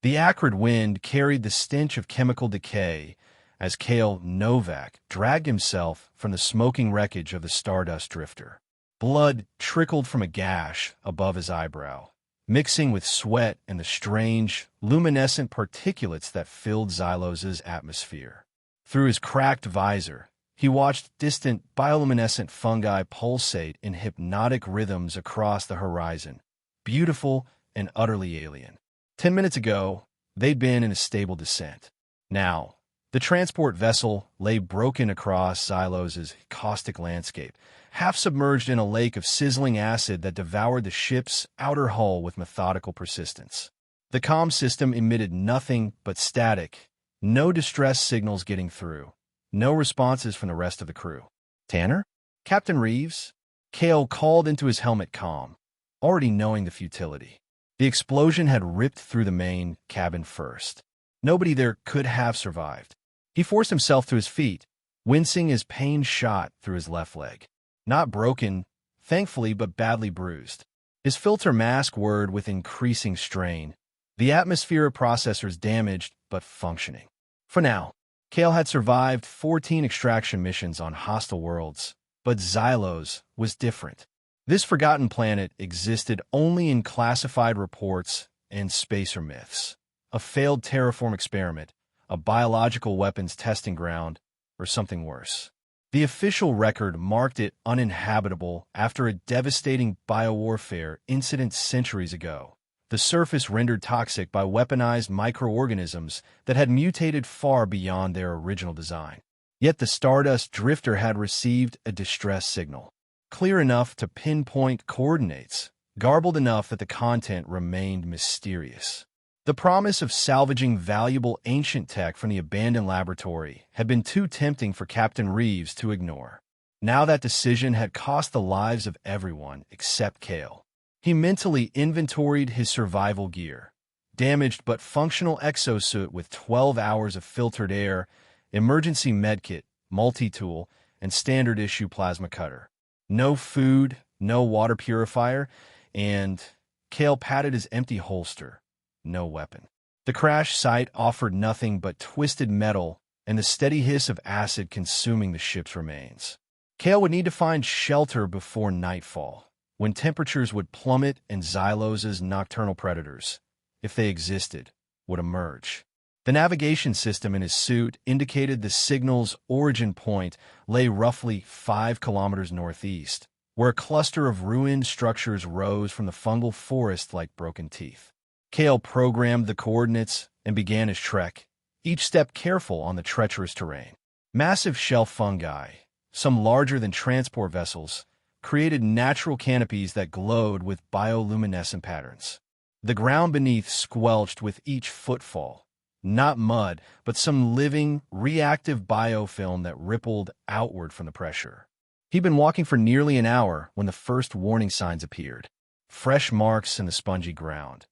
The acrid wind carried the stench of chemical decay as Kale Novak dragged himself from the smoking wreckage of the Stardust Drifter. Blood trickled from a gash above his eyebrow, mixing with sweat and the strange, luminescent particulates that filled Xylos's atmosphere. Through his cracked visor, he watched distant bioluminescent fungi pulsate in hypnotic rhythms across the horizon, beautiful and utterly alien. 10 minutes ago, they'd been in a stable descent. Now, the transport vessel lay broken across Xylos's caustic landscape, half submerged in a lake of sizzling acid that devoured the ship's outer hull with methodical persistence. The comm system emitted nothing but static, no distress signals getting through, no responses from the rest of the crew. Tanner? Captain Reeves? Kale called into his helmet comm, already knowing the futility. The explosion had ripped through the main cabin first. Nobody there could have survived. He forced himself to his feet, wincing as pain shot through his left leg. Not broken, thankfully, but badly bruised. His filter mask whirred with increasing strain, the atmosphere processors damaged but functioning. For now, Kale had survived 14 extraction missions on hostile worlds, but Xylos was different. This forgotten planet existed only in classified reports and spacer myths. A failed terraform experiment, a biological weapons testing ground, or something worse. The official record marked it uninhabitable after a devastating biowarfare incident centuries ago. The surface rendered toxic by weaponized microorganisms that had mutated far beyond their original design. Yet the Stardust Drifter had received a distress signal, clear enough to pinpoint coordinates, garbled enough that the content remained mysterious. The promise of salvaging valuable ancient tech from the abandoned laboratory had been too tempting for Captain Reeves to ignore. Now that decision had cost the lives of everyone except Kale. He mentally inventoried his survival gear, damaged but functional exosuit with 12 hours of filtered air, emergency medkit, multi-tool, and standard-issue plasma cutter. No food, no water purifier, and Kale patted his empty holster. No weapon. The crash site offered nothing but twisted metal and the steady hiss of acid consuming the ship's remains. Kale would need to find shelter before nightfall, when temperatures would plummet and Xylos's nocturnal predators, if they existed, would emerge. The navigation system in his suit indicated the signal's origin point lay roughly 5 kilometers northeast, where a cluster of ruined structures rose from the fungal forest like broken teeth. Kale programmed the coordinates and began his trek, each step careful on the treacherous terrain. Massive shelf fungi, some larger than transport vessels, created natural canopies that glowed with bioluminescent patterns. The ground beneath squelched with each footfall, not mud, but some living, reactive biofilm that rippled outward from the pressure. He'd been walking for nearly an hour when the first warning signs appeared. Fresh marks in the spongy ground.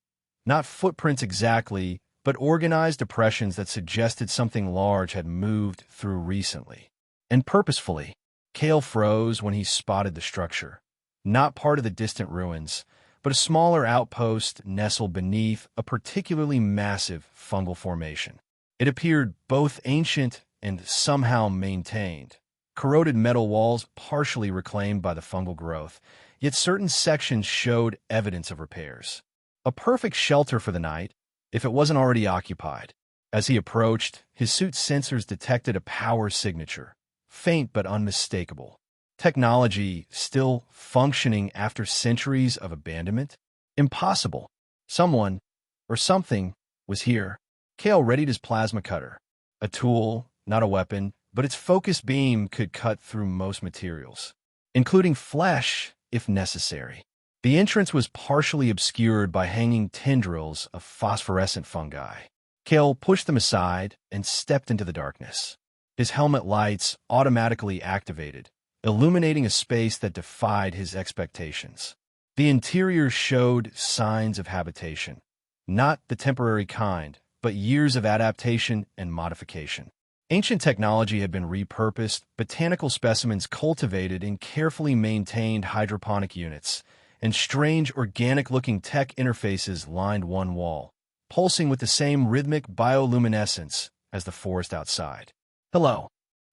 Not footprints exactly, but organized depressions that suggested something large had moved through recently. And purposefully, Kale froze when he spotted the structure. Not part of the distant ruins, but a smaller outpost nestled beneath a particularly massive fungal formation. It appeared both ancient and somehow maintained. Corroded metal walls partially reclaimed by the fungal growth, yet certain sections showed evidence of repairs. A perfect shelter for the night, if it wasn't already occupied. As he approached, his suit's sensors detected a power signature, faint but unmistakable. Technology still functioning after centuries of abandonment? Impossible. Someone, or something, was here. Kale readied his plasma cutter. A tool, not a weapon, but its focused beam could cut through most materials, including flesh, if necessary. The entrance was partially obscured by hanging tendrils of phosphorescent fungi. Kale pushed them aside and stepped into the darkness. His helmet lights automatically activated, illuminating a space that defied his expectations. The interior showed signs of habitation, not the temporary kind, but years of adaptation and modification. Ancient technology had been repurposed, botanical specimens cultivated in carefully maintained hydroponic units, and strange organic-looking tech interfaces lined one wall. pulsing with the same rhythmic bioluminescence as the forest outside. "Hello,"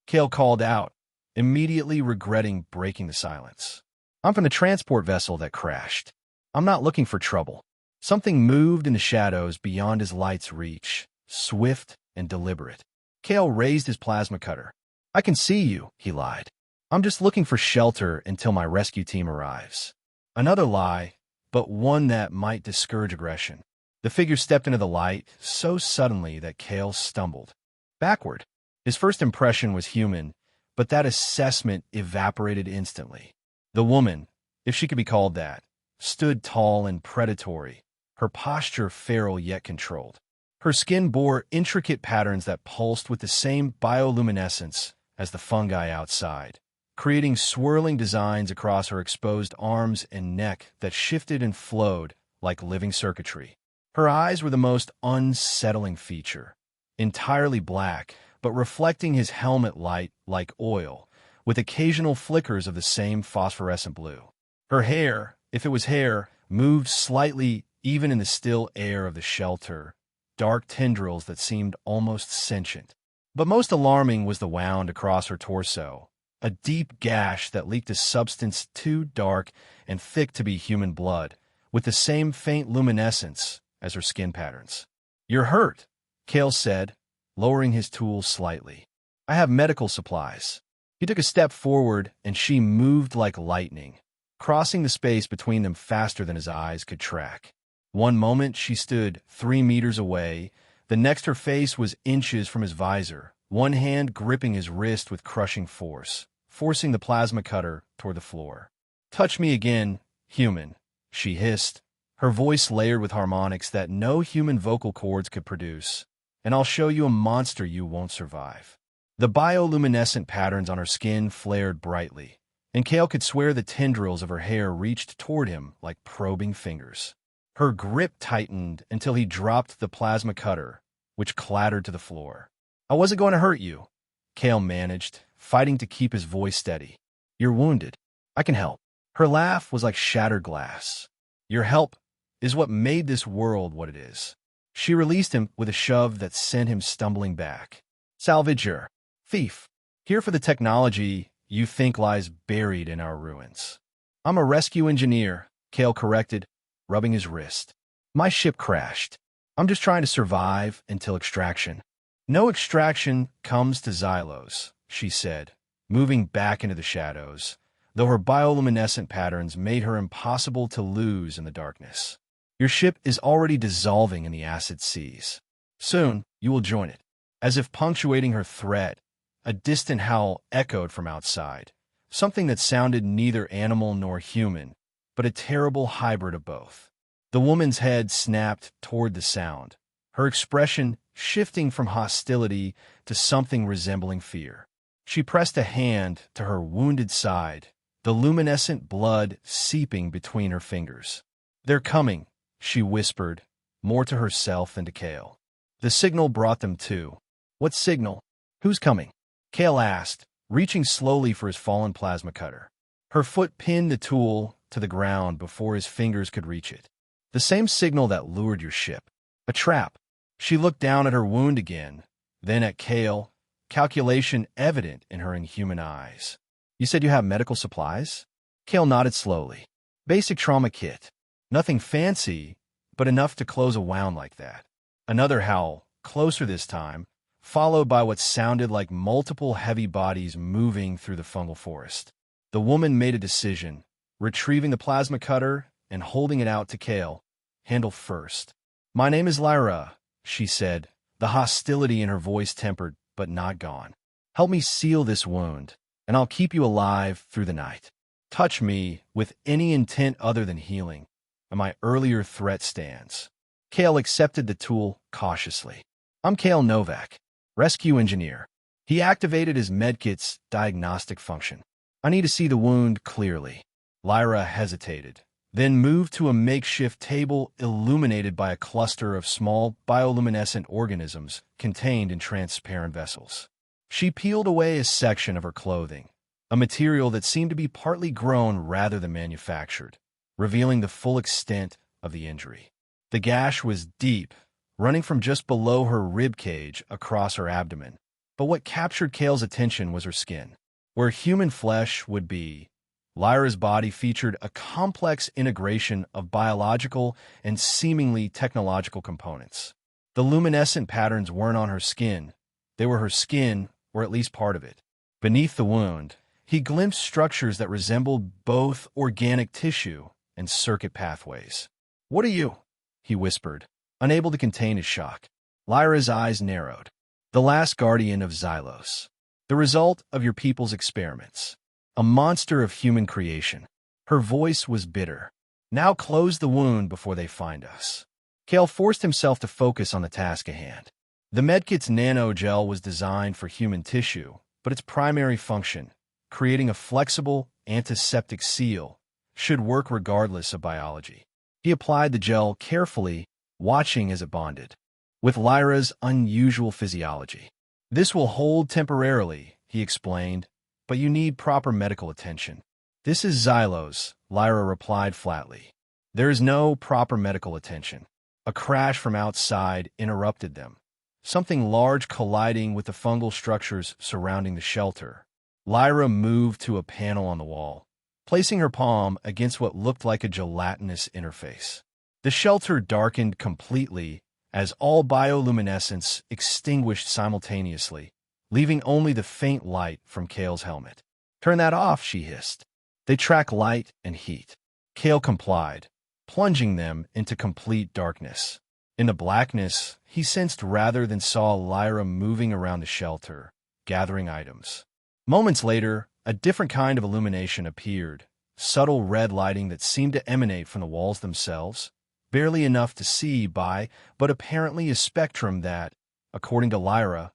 Kale called out, immediately regretting breaking the silence. "I'm from the transport vessel that crashed. I'm not looking for trouble." Something moved in the shadows beyond his light's reach, swift and deliberate. Kale raised his plasma cutter. "I can see you," he lied. "I'm just looking for shelter until my rescue team arrives." Another lie, but one that might discourage aggression. The figure stepped into the light so suddenly that Kale stumbled backward. His first impression was human, but that assessment evaporated instantly. The woman, if she could be called that, stood tall and predatory, her posture feral yet controlled. Her skin bore intricate patterns that pulsed with the same bioluminescence as the fungi outside, creating swirling designs across her exposed arms and neck that shifted and flowed like living circuitry. Her eyes were the most unsettling feature, entirely black, but reflecting his helmet light like oil, with occasional flickers of the same phosphorescent blue. Her hair, if it was hair, moved slightly even in the still air of the shelter, dark tendrils that seemed almost sentient. But most alarming was the wound across her torso, a deep gash that leaked a substance too dark and thick to be human blood, with the same faint luminescence as her skin patterns. "You're hurt," Kale said, lowering his tools slightly. "I have medical supplies." He took a step forward, and she moved like lightning, crossing the space between them faster than his eyes could track. One moment she stood 3 meters away, the next her face was inches from his visor, one hand gripping his wrist with crushing force, forcing the plasma cutter toward the floor. "Touch me again, human," she hissed, her voice layered with harmonics that no human vocal cords could produce, "and I'll show you a monster you won't survive." The bioluminescent patterns on her skin flared brightly, and Kale could swear the tendrils of her hair reached toward him like probing fingers. Her grip tightened until he dropped the plasma cutter, which clattered to the floor. "I wasn't going to hurt you," Kale managed, fighting to keep his voice steady. "You're wounded. I can help." Her laugh was like shattered glass. "Your help is what made this world what it is." She released him with a shove that sent him stumbling back. "Salvager, thief, here for the technology you think lies buried in our ruins." "I'm a rescue engineer," Kale corrected, rubbing his wrist. "My ship crashed. I'm just trying to survive until extraction." "No extraction comes to Xylos," she said, moving back into the shadows, though her bioluminescent patterns made her impossible to lose in the darkness. "Your ship is already dissolving in the acid seas. Soon, you will join it." As if punctuating her threat, a distant howl echoed from outside, something that sounded neither animal nor human, but a terrible hybrid of both. The woman's head snapped toward the sound, her expression shifting from hostility to something resembling fear. She pressed a hand to her wounded side, the luminescent blood seeping between her fingers. "They're coming," she whispered, more to herself than to Kale. The signal brought them to. "What signal? Who's coming?" Kale asked, reaching slowly for his fallen plasma cutter. Her foot pinned the tool to the ground before his fingers could reach it. "The same signal that lured your ship. A trap." She looked down at her wound again, then at Kale, calculation evident in her inhuman eyes. "You said you have medical supplies?" Kale nodded slowly. "Basic trauma kit. Nothing fancy, but enough to close a wound like that." Another howl, closer this time, followed by what sounded like multiple heavy bodies moving through the fungal forest. The woman made a decision, retrieving the plasma cutter and holding it out to Kale. "Handle first." "My name is Lyra," she said, the hostility in her voice tempered but not gone. "Help me seal this wound, and I'll keep you alive through the night. Touch me with any intent other than healing, and my earlier threat stands." Kale accepted the tool cautiously. "I'm Kale Novak, rescue engineer." He activated his medkit's diagnostic function. "I need to see the wound clearly." Lyra hesitated, then moved to a makeshift table illuminated by a cluster of small bioluminescent organisms contained in transparent vessels. She peeled away a section of her clothing, a material that seemed to be partly grown rather than manufactured, revealing the full extent of the injury. The gash was deep, running from just below her rib cage across her abdomen. But what captured Kale's attention was her skin. Where human flesh would be, Lyra's body featured a complex integration of biological and seemingly technological components. The luminescent patterns weren't on her skin. They were her skin, or at least part of it. Beneath the wound, he glimpsed structures that resembled both organic tissue and circuit pathways. "What are you?" he whispered, unable to contain his shock. Lyra's eyes narrowed. "The last guardian of Xylos. The result of your people's experiments. A monster of human creation." Her voice was bitter. "Now close the wound before they find us." Kale forced himself to focus on the task at hand. The medkit's nanogel was designed for human tissue, but its primary function, creating a flexible, antiseptic seal, should work regardless of biology. He applied the gel carefully, watching as it bonded with Lyra's unusual physiology. "This will hold temporarily," he explained, "but you need proper medical attention." "This is Xylos," Lyra replied flatly. "There is no proper medical attention." A crash from outside interrupted them, something large colliding with the fungal structures surrounding the shelter. Lyra moved to a panel on the wall, placing her palm against what looked like a gelatinous interface. The shelter darkened completely as all bioluminescence extinguished simultaneously, leaving only the faint light from Kale's helmet. "Turn that off," she hissed. "They track light and heat." Kale complied, plunging them into complete darkness. In the blackness, he sensed rather than saw Lyra moving around the shelter, gathering items. Moments later, a different kind of illumination appeared, subtle red lighting that seemed to emanate from the walls themselves, barely enough to see by, but apparently a spectrum that, according to Lyra,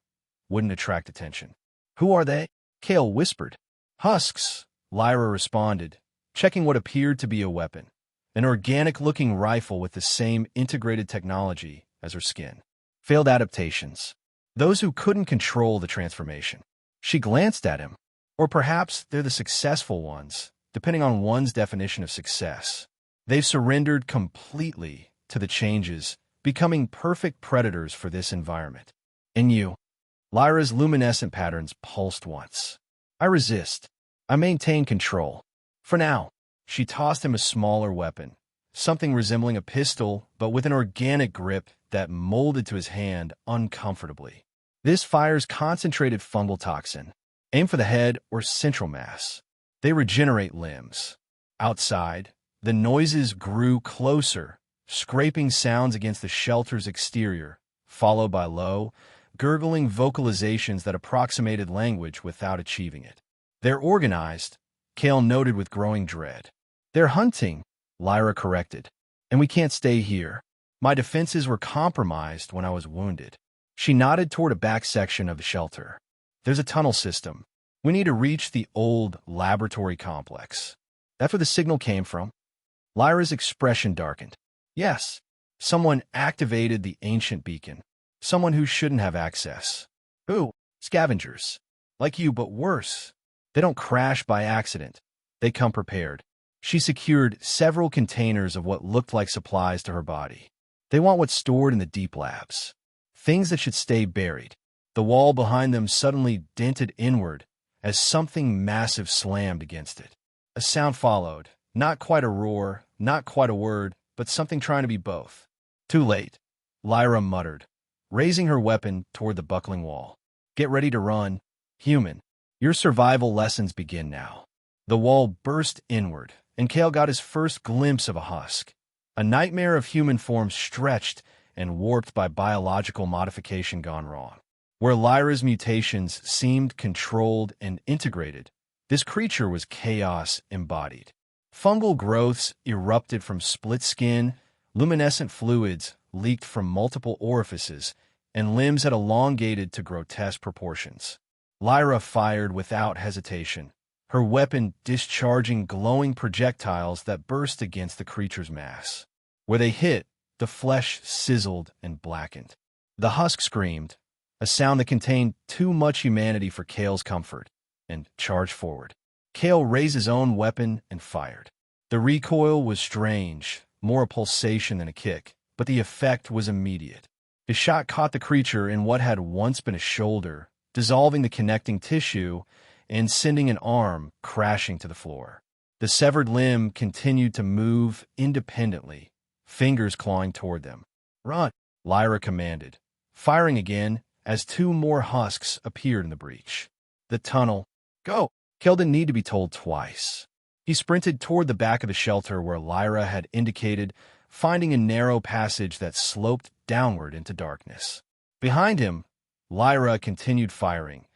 wouldn't attract attention. "Who are they?" Kale whispered. "Husks," Lyra responded, checking what appeared to be a weapon. An organic-looking rifle with the same integrated technology as her skin. "Failed adaptations. Those who couldn't control the transformation." She glanced at him. "Or perhaps they're the successful ones, depending on one's definition of success. They've surrendered completely to the changes, becoming perfect predators for this environment." "And you?" Lyra's luminescent patterns pulsed once. "I resist. I maintain control. For now." She tossed him a smaller weapon, something resembling a pistol, but with an organic grip that molded to his hand uncomfortably. "This fires concentrated fungal toxin. Aim for the head or central mass. They regenerate limbs." Outside, the noises grew closer, scraping sounds against the shelter's exterior, followed by low, gurgling vocalizations that approximated language without achieving it. "They're organized," Kale noted with growing dread. "They're hunting," Lyra corrected. "And we can't stay here. My defenses were compromised when I was wounded." She nodded toward a back section of the shelter. "There's a tunnel system. We need to reach the old laboratory complex." "That's where the signal came from?" Lyra's expression darkened. "Yes. Someone activated the ancient beacon. Someone who shouldn't have access." "Who?" "Scavengers. Like you, but worse. They don't crash by accident. They come prepared." She secured several containers of what looked like supplies to her body. "They want what's stored in the deep labs. Things that should stay buried." The wall behind them suddenly dented inward as something massive slammed against it. A sound followed, not quite a roar, not quite a word, but something trying to be both. "Too late," Lyra muttered, raising her weapon toward the buckling wall. "Get ready to run. Human, your survival lessons begin now." The wall burst inward, and Kale got his first glimpse of a husk. A nightmare of human forms stretched and warped by biological modification gone wrong. Where Lyra's mutations seemed controlled and integrated, this creature was chaos embodied. Fungal growths erupted from split skin, luminescent fluids leaked from multiple orifices, and limbs had elongated to grotesque proportions. Lyra fired without hesitation, her weapon discharging glowing projectiles that burst against the creature's mass. Where they hit, the flesh sizzled and blackened. The husk screamed, a sound that contained too much humanity for Kale's comfort, and charged forward. Kale raised his own weapon and fired. The recoil was strange, more a pulsation than a kick, but the effect was immediate. His shot caught the creature in what had once been a shoulder, dissolving the connecting tissue and sending an arm crashing to the floor. The severed limb continued to move independently, fingers clawing toward them. "Run," Lyra commanded, firing again as two more husks appeared in the breach. The tunnel. "Go!" Cale didn't need to be told twice. He sprinted toward the back of the shelter where Lyra had indicated, finding a narrow passage that sloped downward into darkness. Behind him, Lyra continued firing,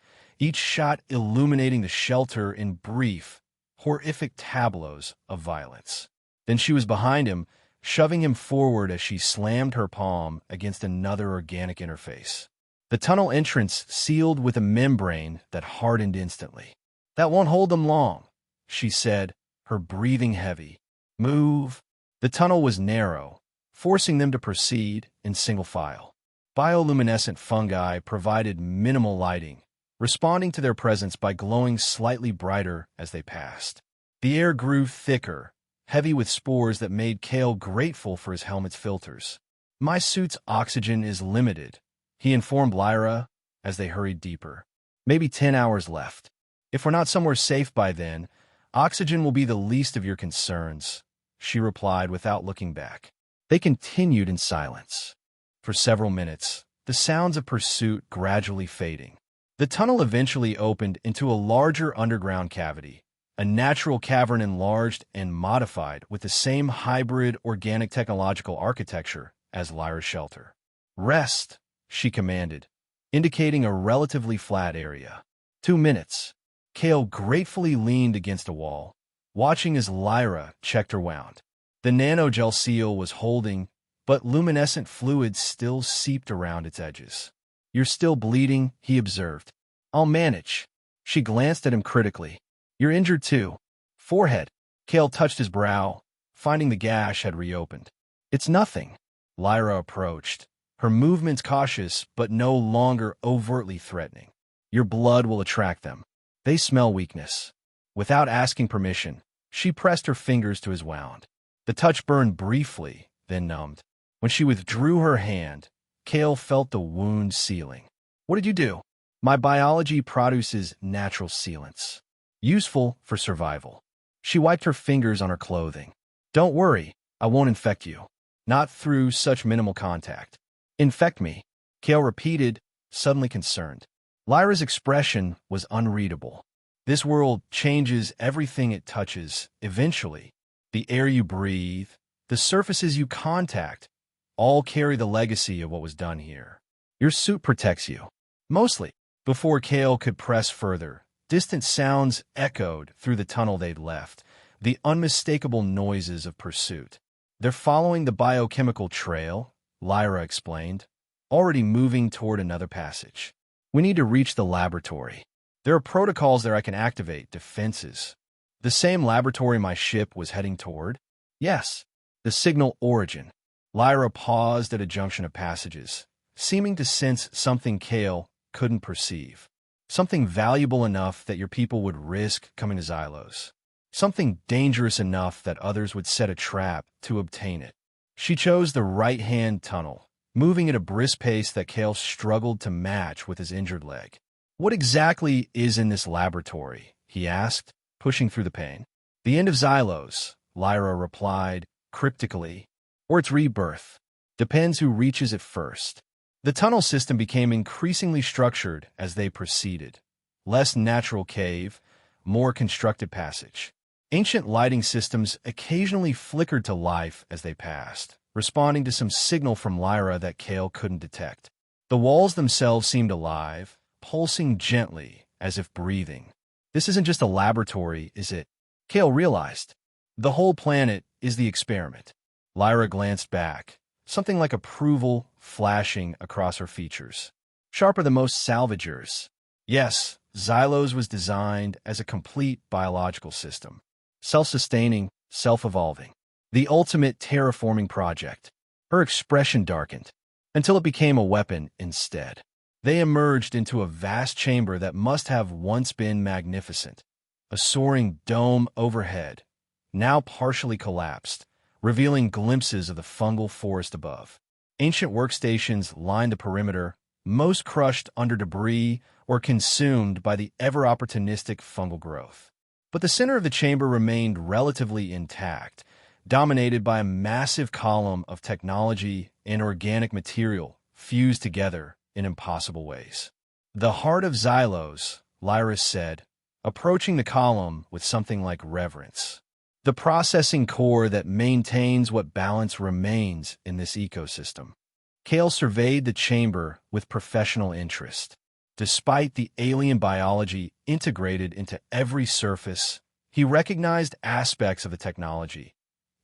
each shot illuminating the shelter in brief, horrific tableaus of violence. Then she was behind him, shoving him forward as she slammed her palm against another organic interface. The tunnel entrance sealed with a membrane that hardened instantly. "That won't hold them long," she said, her breathing heavy. "Move." The tunnel was narrow, forcing them to proceed in single file. Bioluminescent fungi provided minimal lighting, responding to their presence by glowing slightly brighter as they passed. The air grew thicker, heavy with spores that made Cale grateful for his helmet's filters. "My suit's oxygen is limited," he informed Lyra as they hurried deeper. "Maybe 10 hours left. If we're not somewhere safe by then, oxygen will be the least of your concerns," she replied without looking back. They continued in silence. For several minutes, the sounds of pursuit gradually fading. The tunnel eventually opened into a larger underground cavity, a natural cavern enlarged and modified with the same hybrid organic technological architecture as Lyra's shelter. "Rest," she commanded, indicating a relatively flat area. 2 minutes. Cale gratefully leaned against a wall, watching as Lyra checked her wound. The nanogel seal was holding, but luminescent fluid still seeped around its edges. "You're still bleeding," he observed. "I'll manage." She glanced at him critically. "You're injured too." "Forehead." Cale touched his brow, finding the gash had reopened. "It's nothing." Lyra approached, her movements cautious but no longer overtly threatening. "Your blood will attract them. They smell weakness." Without asking permission, she pressed her fingers to his wound. The touch burned briefly, then numbed. When she withdrew her hand, Cale felt the wound sealing. "What did you do?" "My biology produces natural sealants. Useful for survival." She wiped her fingers on her clothing. "Don't worry, I won't infect you. Not through such minimal contact." "Infect me," Cale repeated, suddenly concerned. Lyra's expression was unreadable. "This world changes everything it touches, eventually. The air you breathe, the surfaces you contact, all carry the legacy of what was done here. Your suit protects you. Mostly." Before Cale could press further, distant sounds echoed through the tunnel they'd left, the unmistakable noises of pursuit. "They're following the biochemical trail," Lyra explained, already moving toward another passage. "We need to reach the laboratory. There are protocols there I can activate, defenses." "The same laboratory my ship was heading toward?" "Yes." "The signal origin." Lyra paused at a junction of passages, seeming to sense something Cale couldn't perceive. "Something valuable enough that your people would risk coming to Xylos. Something dangerous enough that others would set a trap to obtain it." She chose the right-hand tunnel, moving at a brisk pace that Cale struggled to match with his injured leg. "What exactly is in this laboratory?" he asked, pushing through the pain. "The end of Xylos," Lyra replied, cryptically. "Or its rebirth. Depends who reaches it first." The tunnel system became increasingly structured as they proceeded. Less natural cave, more constructed passage. Ancient lighting systems occasionally flickered to life as they passed, responding to some signal from Lyra that Cale couldn't detect. The walls themselves seemed alive, pulsing gently, as if breathing. "This isn't just a laboratory, is it?" Cale realized. "The whole planet is the experiment." Lyra glanced back, something like approval flashing across her features. "Sharper than most salvagers." Yes, Xylos was designed as a complete biological system. Self-sustaining, self-evolving. The ultimate terraforming project. Her expression darkened, until it became a weapon instead. They emerged into a vast chamber that must have once been magnificent. A soaring dome overhead, now partially collapsed, revealing glimpses of the fungal forest above. Ancient workstations lined the perimeter, most crushed under debris or consumed by the ever-opportunistic fungal growth. But the center of the chamber remained relatively intact, dominated by a massive column of technology and organic material fused together in impossible ways. "The heart of Xylos," Lyra said, approaching the column with something like reverence. "The processing core that maintains what balance remains in this ecosystem." Kale surveyed the chamber with professional interest. Despite the alien biology integrated into every surface, he recognized aspects of the technology,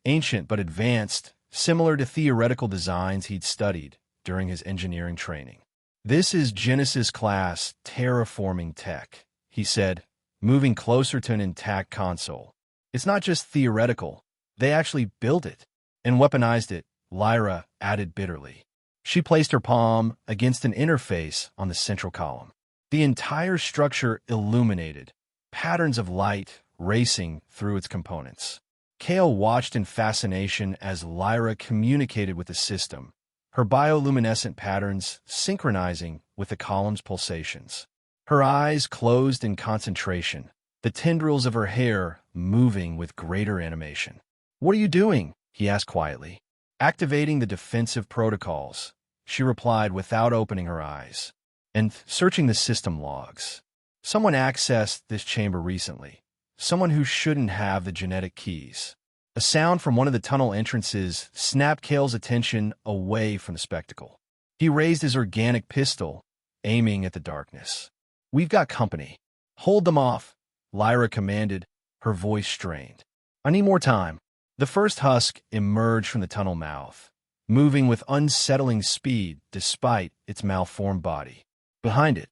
ancient but advanced, similar to theoretical designs he'd studied during his engineering training. "This is Genesis-class terraforming tech," he said, moving closer to an intact console. "It's not just theoretical. They actually built it and weaponized it," Lyra added bitterly. She placed her palm against an interface on the central column. The entire structure illuminated, patterns of light racing through its components. Kale watched in fascination as Lyra communicated with the system, her bioluminescent patterns synchronizing with the column's pulsations. Her eyes closed in concentration, the tendrils of her hair moving with greater animation. "What are you doing?" he asked quietly. "Activating the defensive protocols," she replied without opening her eyes. "And searching the system logs. Someone accessed this chamber recently. Someone who shouldn't have the genetic keys." A sound from one of the tunnel entrances snapped Kale's attention away from the spectacle. He raised his organic pistol, aiming at the darkness. "We've got company." "Hold them off," Lyra commanded, her voice strained. "I need more time." The first husk emerged from the tunnel mouth, moving with unsettling speed despite its malformed body. Behind it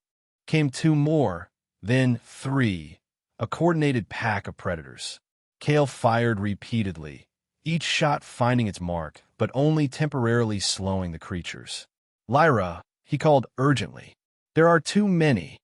came two more, then three, a coordinated pack of predators. Kale fired repeatedly, each shot finding its mark, but only temporarily slowing the creatures. "Lyra," he called urgently. "There are too many."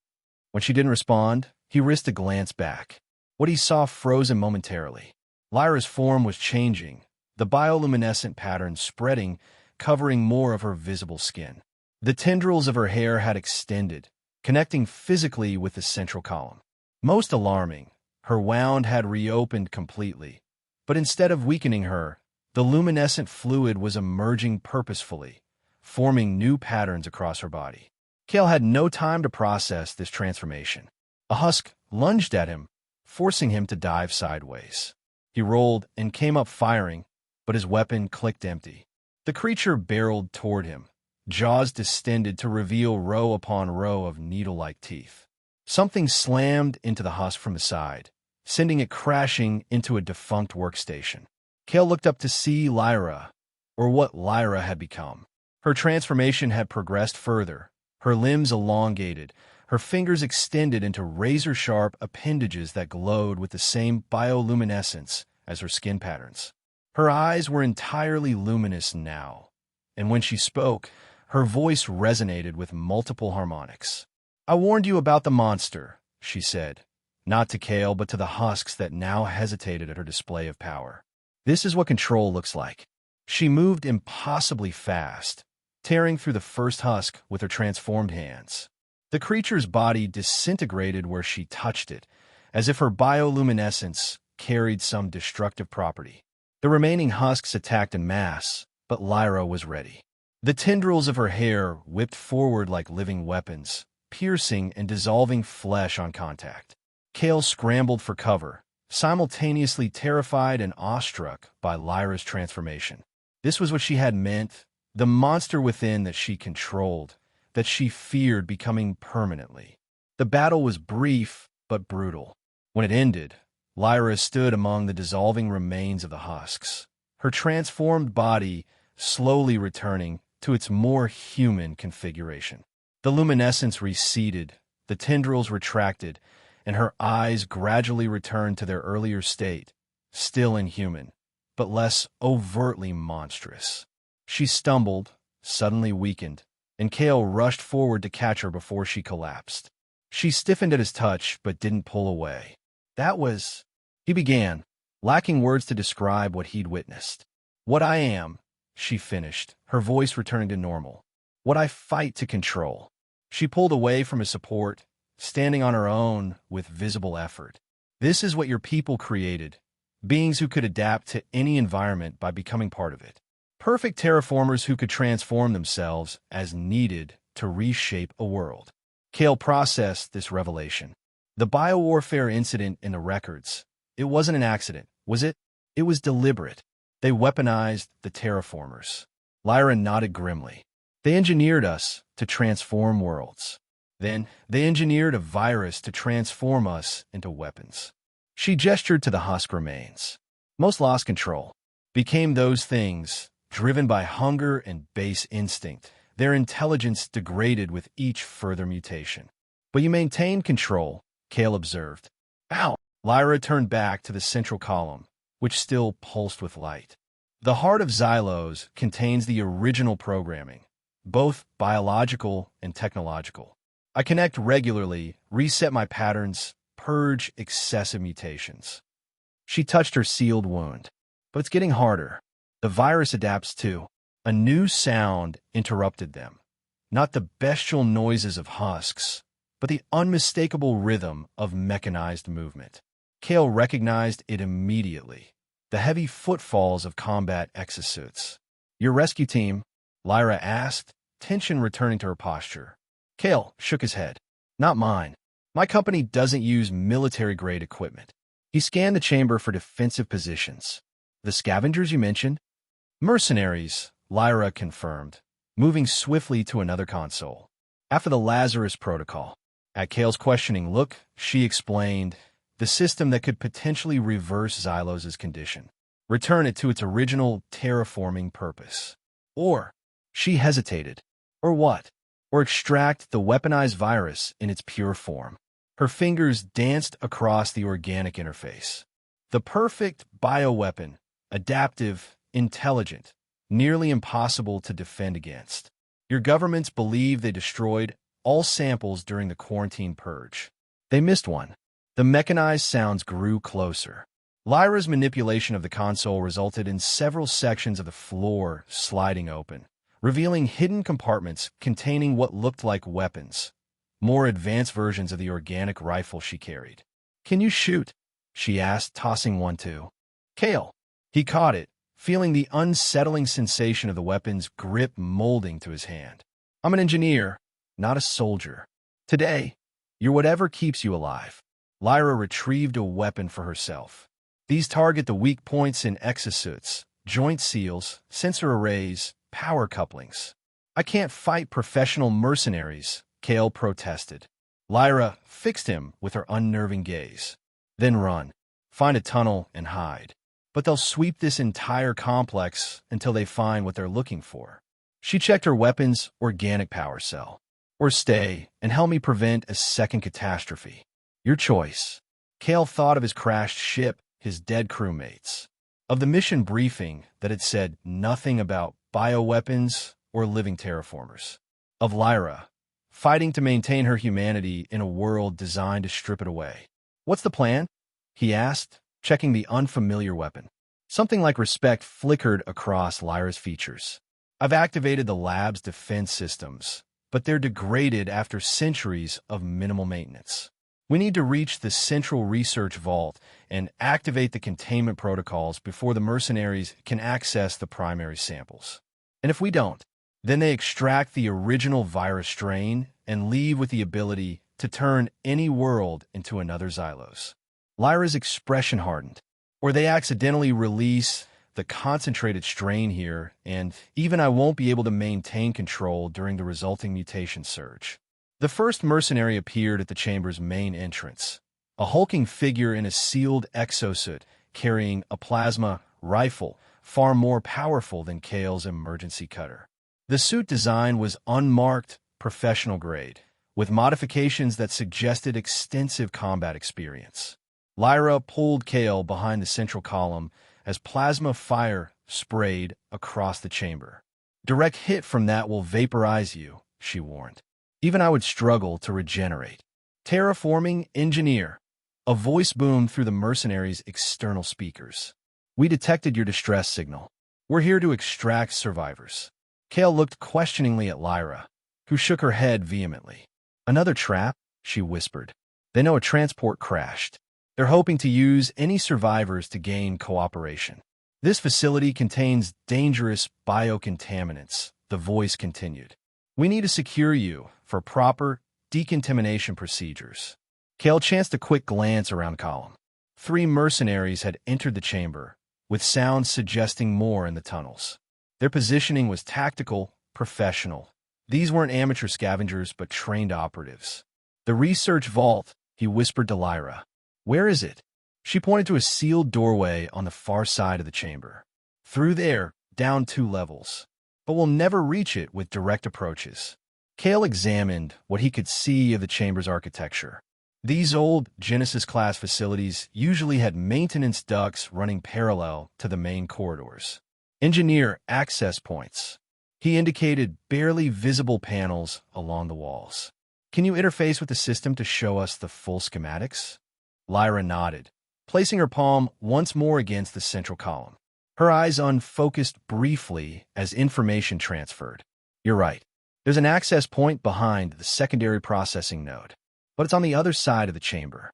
When she didn't respond, he risked a glance back. What he saw frozen momentarily. Lyra's form was changing, the bioluminescent pattern spreading, covering more of her visible skin. The tendrils of her hair had extended, connecting physically with the central column. Most alarming, her wound had reopened completely, but instead of weakening her, the luminescent fluid was emerging purposefully, forming new patterns across her body. Kale had no time to process this transformation. A husk lunged at him, forcing him to dive sideways. He rolled and came up firing, but his weapon clicked empty. The creature barreled toward him, jaws distended to reveal row upon row of needle-like teeth. Something slammed into the husk from the side, sending it crashing into a defunct workstation. Kale looked up to see Lyra, or what Lyra had become. Her transformation had progressed further, her limbs elongated, her fingers extended into razor-sharp appendages that glowed with the same bioluminescence as her skin patterns. Her eyes were entirely luminous now, and when she spoke, her voice resonated with multiple harmonics. "I warned you about the monster," she said, not to Kale but to the husks that now hesitated at her display of power. "This is what control looks like." She moved impossibly fast, tearing through the first husk with her transformed hands. The creature's body disintegrated where she touched it, as if her bioluminescence carried some destructive property. The remaining husks attacked en masse, but Lyra was ready. The tendrils of her hair whipped forward like living weapons, piercing and dissolving flesh on contact. Kale scrambled for cover, simultaneously terrified and awestruck by Lyra's transformation. This was what she had meant, the monster within that she controlled, that she feared becoming permanently. The battle was brief but brutal. When it ended, Lyra stood among the dissolving remains of the husks, her transformed body slowly returning to its more human configuration. The luminescence receded, the tendrils retracted, and her eyes gradually returned to their earlier state, still inhuman, but less overtly monstrous. She stumbled, suddenly weakened, and Kale rushed forward to catch her before she collapsed. She stiffened at his touch, but didn't pull away. "That was—" he began, lacking words to describe what he'd witnessed. "What I am," she finished, her voice returning to normal. What I fight to control. She pulled away from his support, standing on her own with visible effort. This is what your people created, beings who could adapt to any environment by becoming part of it. Perfect terraformers who could transform themselves as needed to reshape a world. Kale processed this revelation. The biowarfare incident in the records, it wasn't an accident, was it? It was deliberate. They weaponized the terraformers. Lyra nodded grimly. They engineered us to transform worlds. Then, they engineered a virus to transform us into weapons. She gestured to the husk remains. Most lost control. Became those things, driven by hunger and base instinct. Their intelligence degraded with each further mutation. But you maintained control, Kale observed. Ow! Lyra turned back to the central column, which still pulsed with light. The heart of Xylos contains the original programming, both biological and technological. I connect regularly, reset my patterns, purge excessive mutations. She touched her sealed wound. But it's getting harder. The virus adapts too. A new sound interrupted them. Not the bestial noises of husks, but the unmistakable rhythm of mechanized movement. Kale recognized it immediately. The heavy footfalls of combat exosuits. Your rescue team? Lyra asked, tension returning to her posture. Kale shook his head. Not mine. My company doesn't use military-grade equipment. He scanned the chamber for defensive positions. The scavengers you mentioned? Mercenaries, Lyra confirmed, moving swiftly to another console. After the Lazarus protocol. At Kale's questioning look, she explained, the system that could potentially reverse Xylos' condition. Return it to its original terraforming purpose. Or, she hesitated. Or what? Or extract the weaponized virus in its pure form. Her fingers danced across the organic interface. The perfect bioweapon, adaptive, intelligent, nearly impossible to defend against. Your governments believe they destroyed all samples during the quarantine purge. They missed one. The mechanized sounds grew closer. Lyra's manipulation of the console resulted in several sections of the floor sliding open, revealing hidden compartments containing what looked like weapons, more advanced versions of the organic rifle she carried. Can you shoot? She asked, tossing one to Kale. He caught it, feeling the unsettling sensation of the weapon's grip molding to his hand. I'm an engineer, not a soldier. Today, you're whatever keeps you alive. Lyra retrieved a weapon for herself. These target the weak points in exosuits, joint seals, sensor arrays, power couplings. I can't fight professional mercenaries, Kale protested. Lyra fixed him with her unnerving gaze. Then run. Find a tunnel and hide. But they'll sweep this entire complex until they find what they're looking for. She checked her weapon's organic power cell. Or stay and help me prevent a second catastrophe. Your choice. Kale thought of his crashed ship, his dead crewmates. Of the mission briefing that had said nothing about bioweapons or living terraformers. Of Lyra, fighting to maintain her humanity in a world designed to strip it away. What's the plan? He asked, checking the unfamiliar weapon. Something like respect flickered across Lyra's features. I've activated the lab's defense systems, but they're degraded after centuries of minimal maintenance. We need to reach the central research vault and activate the containment protocols before the mercenaries can access the primary samples. And if we don't, then they extract the original virus strain and leave with the ability to turn any world into another Xylos. Lyra's expression hardened. Or they accidentally release the concentrated strain here, and even I won't be able to maintain control during the resulting mutation surge. The first mercenary appeared at the chamber's main entrance, a hulking figure in a sealed exosuit carrying a plasma rifle far more powerful than Kale's emergency cutter. The suit design was unmarked, professional grade, with modifications that suggested extensive combat experience. Lyra pulled Kale behind the central column as plasma fire sprayed across the chamber. Direct hit from that will vaporize you, she warned. Even I would struggle to regenerate. Terraforming engineer. A voice boomed through the mercenaries' external speakers. We detected your distress signal. We're here to extract survivors. Kale looked questioningly at Lyra, who shook her head vehemently. Another trap? She whispered. They know a transport crashed. They're hoping to use any survivors to gain cooperation. This facility contains dangerous biocontaminants, the voice continued. We need to secure you for proper decontamination procedures. Kale chanced a quick glance around column. 3 mercenaries had entered the chamber, with sounds suggesting more in the tunnels. Their positioning was tactical, professional. These weren't amateur scavengers, but trained operatives. The research vault, he whispered to Lyra. Where is it? She pointed to a sealed doorway on the far side of the chamber. Through there, down 2 levels. But we'll never reach it with direct approaches. Kale examined what he could see of the chamber's architecture. These old Genesis-class facilities usually had maintenance ducts running parallel to the main corridors. Engineer access points. He indicated barely visible panels along the walls. Can you interface with the system to show us the full schematics? Lyra nodded, placing her palm once more against the central column. Her eyes unfocused briefly as information transferred. You're right. There's an access point behind the secondary processing node, but it's on the other side of the chamber.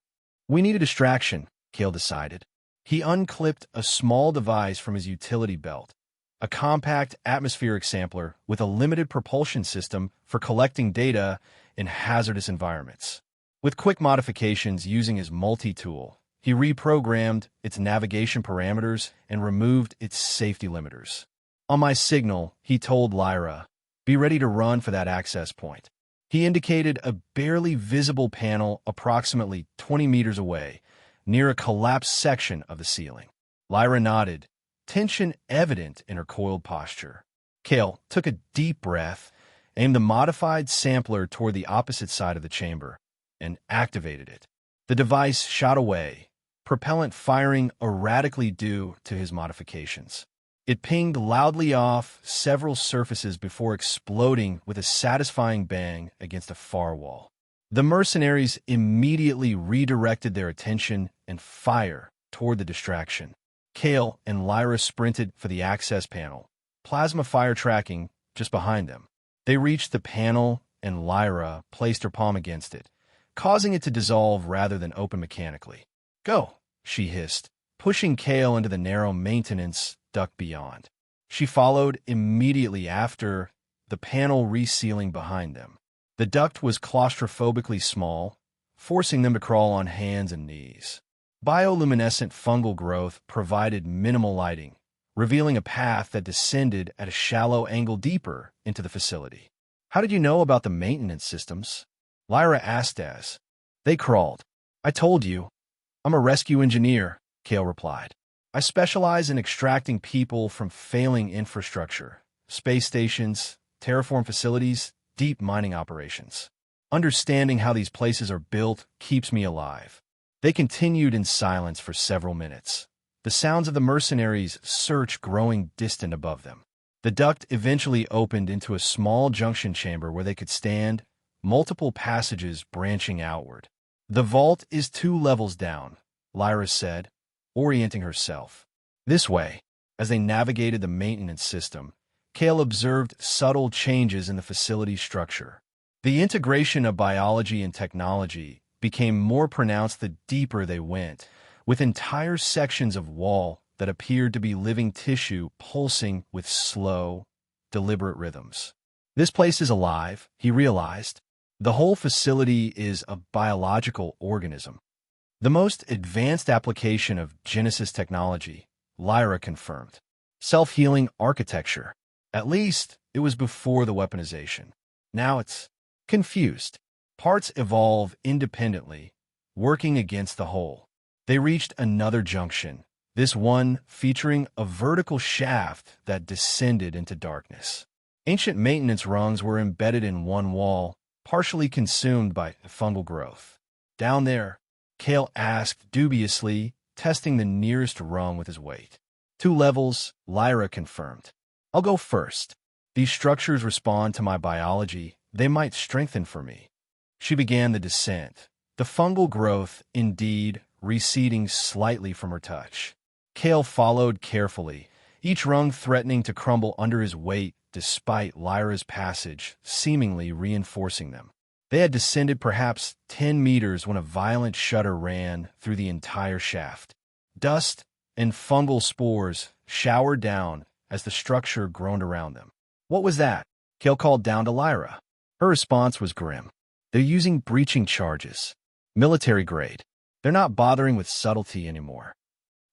We need a distraction, Kale decided. He unclipped a small device from his utility belt, a compact atmospheric sampler with a limited propulsion system for collecting data in hazardous environments. With quick modifications using his multi-tool, he reprogrammed its navigation parameters and removed its safety limiters. On my signal, he told Lyra, be ready to run for that access point. He indicated a barely visible panel approximately 20 meters away, near a collapsed section of the ceiling. Lyra nodded, tension evident in her coiled posture. Kale took a deep breath, aimed the modified sampler toward the opposite side of the chamber, and activated it. The device shot away, propellant firing erratically due to his modifications. It pinged loudly off several surfaces before exploding with a satisfying bang against a far wall. The mercenaries immediately redirected their attention and fire toward the distraction. Kale and Lyra sprinted for the access panel, plasma fire tracking just behind them. They reached the panel, and Lyra placed her palm against it, causing it to dissolve rather than open mechanically. Go, she hissed, pushing Kale into the narrow maintenance duct beyond. She followed immediately after, the panel resealing behind them. The duct was claustrophobically small, forcing them to crawl on hands and knees. Bioluminescent fungal growth provided minimal lighting, revealing a path that descended at a shallow angle deeper into the facility. How did you know about the maintenance systems? Lyra asked as they crawled. I told you. I'm a rescue engineer, Kale replied. I specialize in extracting people from failing infrastructure, space stations, terraform facilities, deep mining operations. Understanding how these places are built keeps me alive. They continued in silence for several minutes, the sounds of the mercenaries' search growing distant above them. The duct eventually opened into a small junction chamber where they could stand, multiple passages branching outward. The vault is 2 levels down, Lyra said, orienting herself. This way. As they navigated the maintenance system, Kale observed subtle changes in the facility's structure. The integration of biology and technology became more pronounced the deeper they went, with entire sections of wall that appeared to be living tissue pulsing with slow, deliberate rhythms. This place is alive, he realized. The whole facility is a biological organism. The most advanced application of Genesis technology, Lyra confirmed. Self-healing architecture. At least, it was before the weaponization. Now it's confused. Parts evolve independently, working against the whole. They reached another junction, this one featuring a vertical shaft that descended into darkness. Ancient maintenance rungs were embedded in one wall, partially consumed by fungal growth. Down there, Kale asked dubiously, testing the nearest rung with his weight. 2 levels, Lyra confirmed. I'll go first. These structures respond to my biology. They might strengthen for me. She began the descent, the fungal growth, indeed, receding slightly from her touch. Kale followed carefully, each rung threatening to crumble under his weight despite Lyra's passage, seemingly reinforcing them. They had descended perhaps 10 meters when a violent shudder ran through the entire shaft. Dust and fungal spores showered down as the structure groaned around them. "What was that?" Kale called down to Lyra. Her response was grim. "They're using breaching charges. Military grade. They're not bothering with subtlety anymore."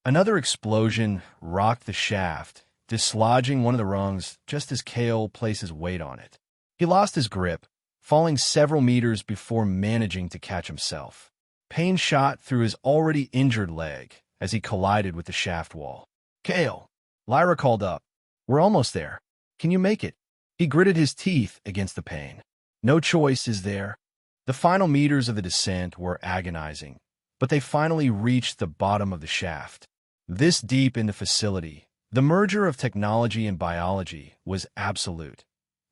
Another explosion rocked the shaft, dislodging one of the rungs just as Kale placed his weight on it. He lost his grip, falling several meters before managing to catch himself. Pain shot through his already injured leg as he collided with the shaft wall. "Kale," Lyra called up. "We're almost there. Can you make it?" He gritted his teeth against the pain. "No choice, is there?" The final meters of the descent were agonizing, but they finally reached the bottom of the shaft. This deep in the facility, the merger of technology and biology was absolute.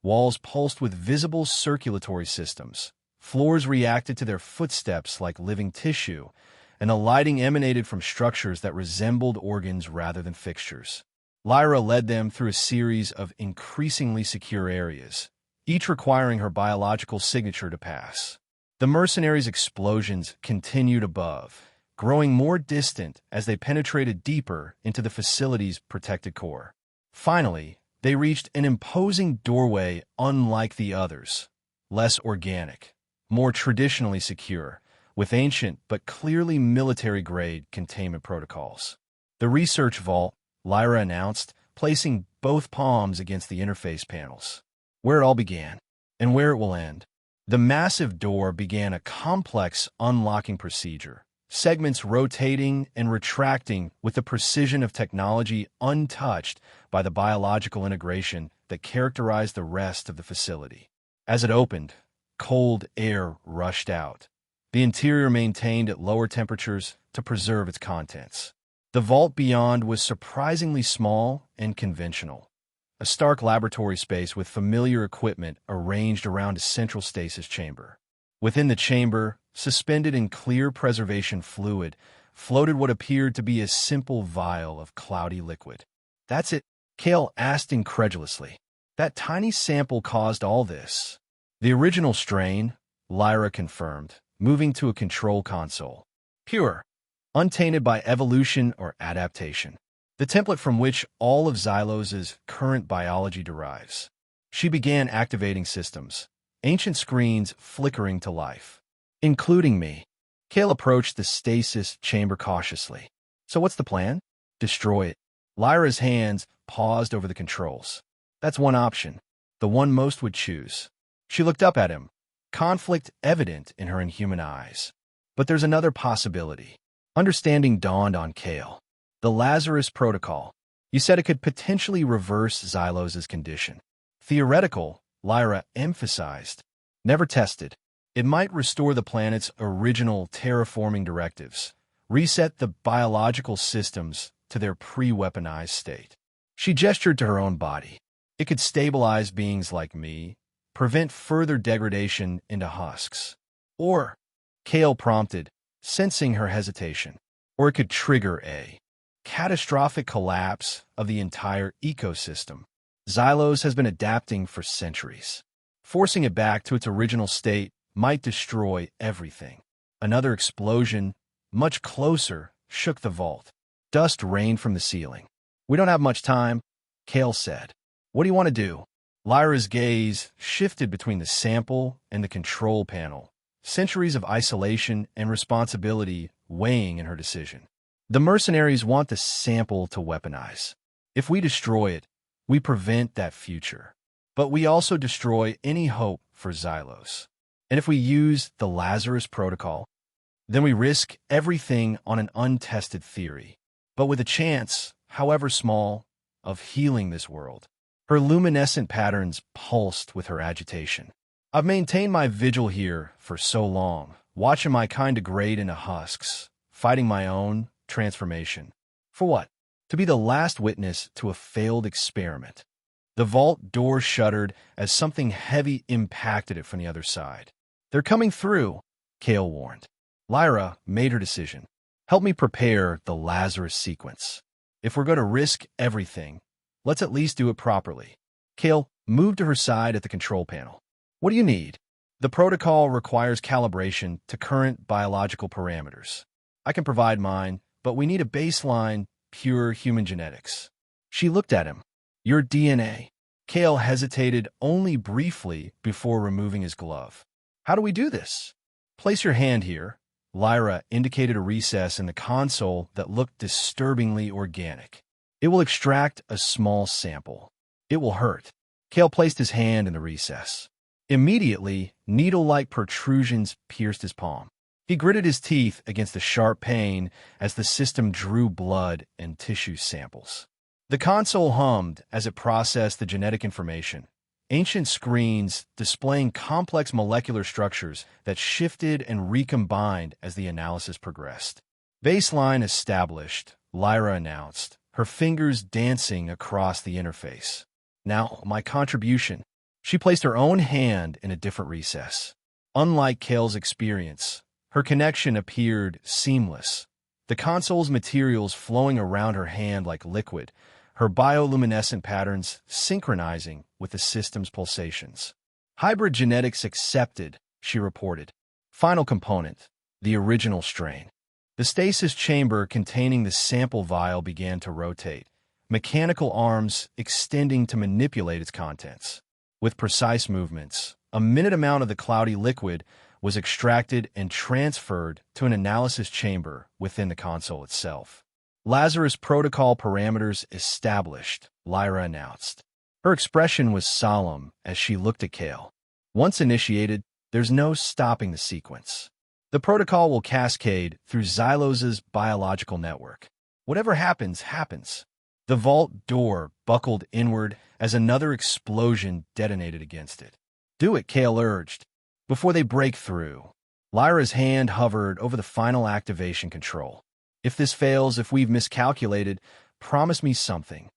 Walls pulsed with visible circulatory systems. Floors reacted to their footsteps like living tissue, and the lighting emanated from structures that resembled organs rather than fixtures. Lyra led them through a series of increasingly secure areas, each requiring her biological signature to pass. The mercenaries' explosions continued above, growing more distant as they penetrated deeper into the facility's protected core. Finally, they reached an imposing doorway unlike the others, less organic, more traditionally secure, with ancient but clearly military-grade containment protocols. "The research vault," Lyra announced, placing both palms against the interface panels. "Where it all began, and where it will end." The massive door began a complex unlocking procedure, segments rotating and retracting with the precision of technology untouched by the biological integration that characterized the rest of the facility. As it opened, cold air rushed out. The interior maintained at lower temperatures to preserve its contents. The vault beyond was surprisingly small and conventional. A stark laboratory space with familiar equipment arranged around a central stasis chamber. Within the chamber, suspended in clear preservation fluid, floated what appeared to be a simple vial of cloudy liquid. "That's it?" Kale asked incredulously. "That tiny sample caused all this?" "The original strain," Lyra confirmed, moving to a control console. "Pure, untainted by evolution or adaptation. The template from which all of Xylos's current biology derives." She began activating systems, ancient screens flickering to life. "Including me." Kale approached the stasis chamber cautiously. "So what's the plan?" "Destroy it." Lyra's hands paused over the controls. "That's one option, the one most would choose." She looked up at him, conflict evident in her inhuman eyes. "But there's another possibility." Understanding dawned on Kale. "The Lazarus Protocol. You said it could potentially reverse Xylos's condition." "Theoretical," Lyra emphasized. "Never tested. It might restore the planet's original terraforming directives, reset the biological systems to their pre-weaponized state." She gestured to her own body. "It could stabilize beings like me, prevent further degradation into husks. Or," Kale prompted, sensing her hesitation, "or it could trigger a catastrophic collapse of the entire ecosystem. Xylos has been adapting for centuries. Forcing it back to its original state might destroy everything." Another explosion, much closer, shook the vault. Dust rained from the ceiling. "We don't have much time," Kale said. "What do you want to do?" Lyra's gaze shifted between the sample and the control panel, centuries of isolation and responsibility weighing in her decision. "The mercenaries want the sample to weaponize. If we destroy it, we prevent that future. But we also destroy any hope for Xylos. And if we use the Lazarus Protocol, then we risk everything on an untested theory, but with a chance, however small, of healing this world." Her luminescent patterns pulsed with her agitation. "I've maintained my vigil here for so long, watching my kind degrade into husks, fighting my own transformation. For what? To be the last witness to a failed experiment." The vault door shuddered as something heavy impacted it from the other side. "They're coming through," Kale warned. Lyra made her decision. "Help me prepare the Lazarus sequence. If we're going to risk everything, Let's at least do it properly. Kale moved to her side at the control panel. What do you need? The protocol requires calibration to current biological parameters. I can provide mine, but we need a baseline, pure human genetics. She looked at him. Your DNA. Kale hesitated only briefly before removing his glove. How do we do this? Place your hand here. Lyra indicated a recess in the console that looked disturbingly organic. It will extract a small sample. It will hurt. Kale placed his hand in the recess. Immediately, needle-like protrusions pierced his palm. He gritted his teeth against the sharp pain as the system drew blood and tissue samples. The console hummed as it processed the genetic information, ancient screens displaying complex molecular structures that shifted and recombined as the analysis progressed. Baseline established, Lyra announced, her fingers dancing across the interface. Now, my contribution. She placed her own hand in a different recess. Unlike Kale's experience, her connection appeared seamless. The console's materials flowing around her hand like liquid, her bioluminescent patterns synchronizing with the system's pulsations. Hybrid genetics accepted, she reported. Final component, the original strain. The stasis chamber containing the sample vial began to rotate, mechanical arms extending to manipulate its contents. With precise movements, a minute amount of the cloudy liquid was extracted and transferred to an analysis chamber within the console itself. Lazarus protocol parameters established, Lyra announced. Her expression was solemn as she looked at Kale. Once initiated, there's no stopping the sequence. The protocol will cascade through Xylos's biological network. Whatever happens, happens. The vault door buckled inward as another explosion detonated against it. Do it, Kale urged. Before they break through, Lyra's hand hovered over the final activation control. If this fails, if we've miscalculated, promise me something.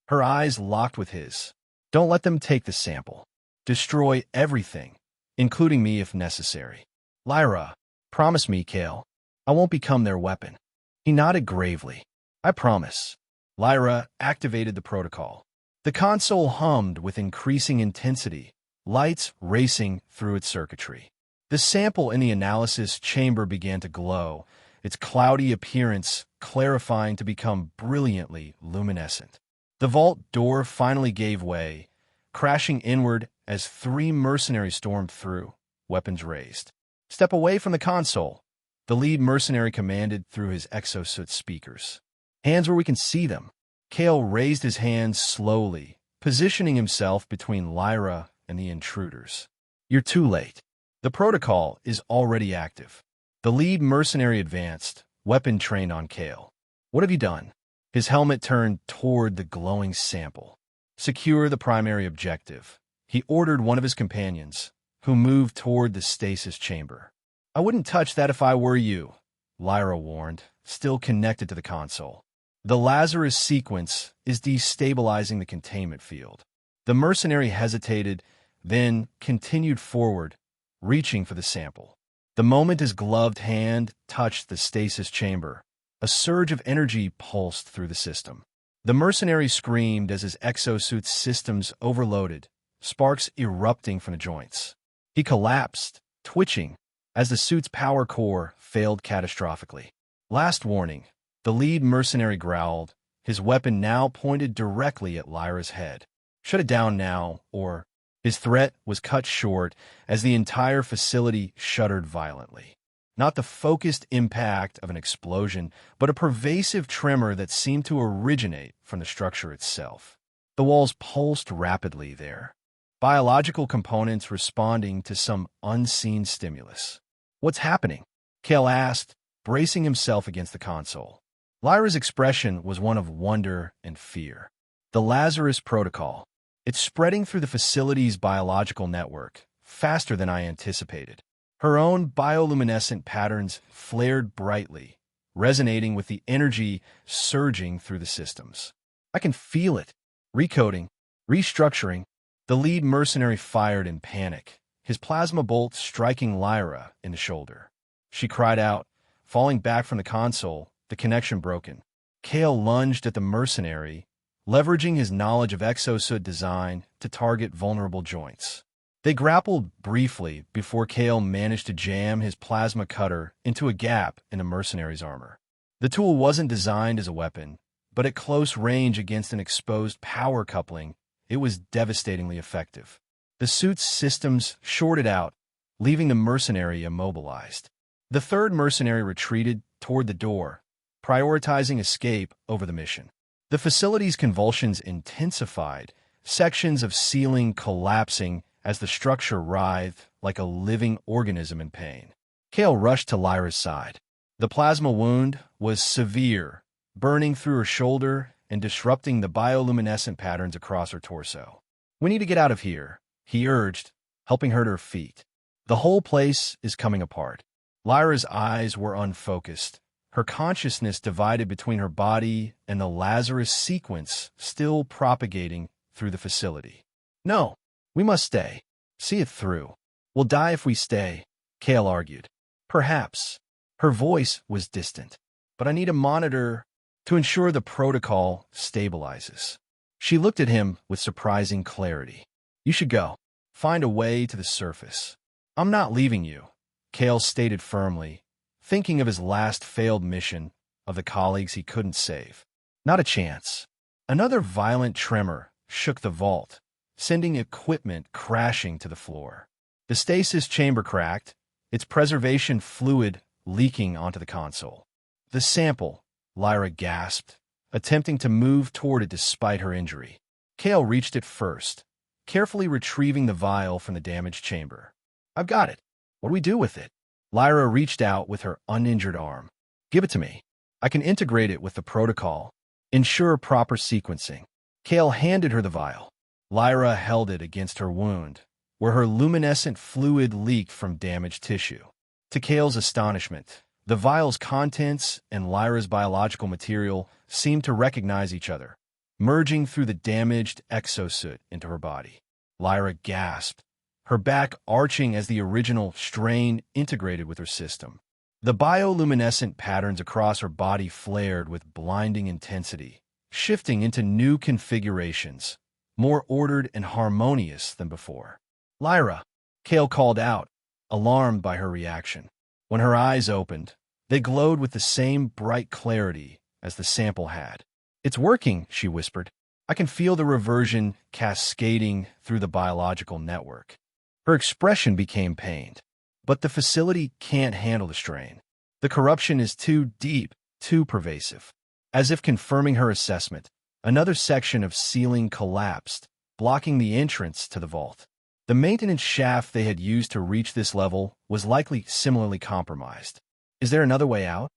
Her eyes locked with his. Don't let them take the sample. Destroy everything, including me if necessary. Lyra, promise me, Kale. I won't become their weapon. He nodded gravely. I promise. Lyra activated the protocol. The console hummed with increasing intensity, lights racing through its circuitry. The sample in the analysis chamber began to glow, its cloudy appearance clarifying to become brilliantly luminescent. The vault door finally gave way, crashing inward as 3 mercenaries stormed through, weapons raised. Step away from the console, the lead mercenary commanded through his exosuit speakers. Hands where we can see them. Kale raised his hands slowly, positioning himself between Lyra and the intruders. You're too late. The protocol is already active. The lead mercenary advanced, weapon trained on Kale. What have you done? His helmet turned toward the glowing sample. Secure the primary objective. He ordered one of his companions, who moved toward the stasis chamber. I wouldn't touch that if I were you, Lyra warned, still connected to the console. The Lazarus sequence is destabilizing the containment field. The mercenary hesitated, then continued forward, reaching for the sample. The moment his gloved hand touched the stasis chamber, a surge of energy pulsed through the system. The mercenary screamed as his exosuit's systems overloaded, sparks erupting from the joints. He collapsed, twitching, as the suit's power core failed catastrophically. Last warning, the lead mercenary growled, his weapon now pointed directly at Lyra's head. Shut it down now, or... His threat was cut short as the entire facility shuddered violently. Not the focused impact of an explosion, but a pervasive tremor that seemed to originate from the structure itself. The walls pulsed rapidly there, biological components responding to some unseen stimulus. What's happening? Kale asked, bracing himself against the console. Lyra's expression was one of wonder and fear. The Lazarus protocol. It's spreading through the facility's biological network, faster than I anticipated. Her own bioluminescent patterns flared brightly, resonating with the energy surging through the systems. I can feel it. Recoding, restructuring. The lead mercenary fired in panic, his plasma bolt striking Lyra in the shoulder. She cried out, falling back from the console, the connection broken. Kale lunged at the mercenary, leveraging his knowledge of exosuit design to target vulnerable joints. They grappled briefly before Kale managed to jam his plasma cutter into a gap in the mercenary's armor. The tool wasn't designed as a weapon, but at close range against an exposed power coupling, it was devastatingly effective. The suit's systems shorted out, leaving the mercenary immobilized. The third mercenary retreated toward the door, prioritizing escape over the mission. The facility's convulsions intensified, sections of ceiling collapsing as the structure writhed like a living organism in pain. Kale rushed to Lyra's side. The plasma wound was severe, burning through her shoulder and disrupting the bioluminescent patterns across her torso. "We need to get out of here," he urged, helping her to her feet. "The whole place is coming apart." Lyra's eyes were unfocused, her consciousness divided between her body and the Lazarus sequence still propagating through the facility. "No, we must stay. See it through. We'll die if we stay," Kale argued. "Perhaps." Her voice was distant. "But I need a monitor to ensure the protocol stabilizes." She looked at him with surprising clarity. "You should go. Find a way to the surface." "I'm not leaving you," Kale stated firmly, thinking of his last failed mission, of the colleagues he couldn't save. "Not a chance." Another violent tremor shook the vault, sending equipment crashing to the floor. The stasis chamber cracked, its preservation fluid leaking onto the console. "The sample," Lyra gasped, attempting to move toward it despite her injury. Kale reached it first, carefully retrieving the vial from the damaged chamber. "I've got it. What do we do with it?" Lyra reached out with her uninjured arm. "Give it to me. I can integrate it with the protocol. Ensure proper sequencing." Kale handed her the vial. Lyra held it against her wound, where her luminescent fluid leaked from damaged tissue. To Kale's astonishment, the vial's contents and Lyra's biological material seemed to recognize each other, merging through the damaged exosuit into her body. Lyra gasped, her back arching as the original strain integrated with her system. The bioluminescent patterns across her body flared with blinding intensity, shifting into new configurations, more ordered and harmonious than before. "Lyra," Kale called out, alarmed by her reaction. When her eyes opened, they glowed with the same bright clarity as the sample had. "It's working," she whispered. "I can feel the reversion cascading through the biological network." Her expression became pained. "But the facility can't handle the strain. The corruption is too deep, too pervasive." As if confirming her assessment, another section of ceiling collapsed, blocking the entrance to the vault. The maintenance shaft they had used to reach this level was likely similarly compromised. "Is there another way out?"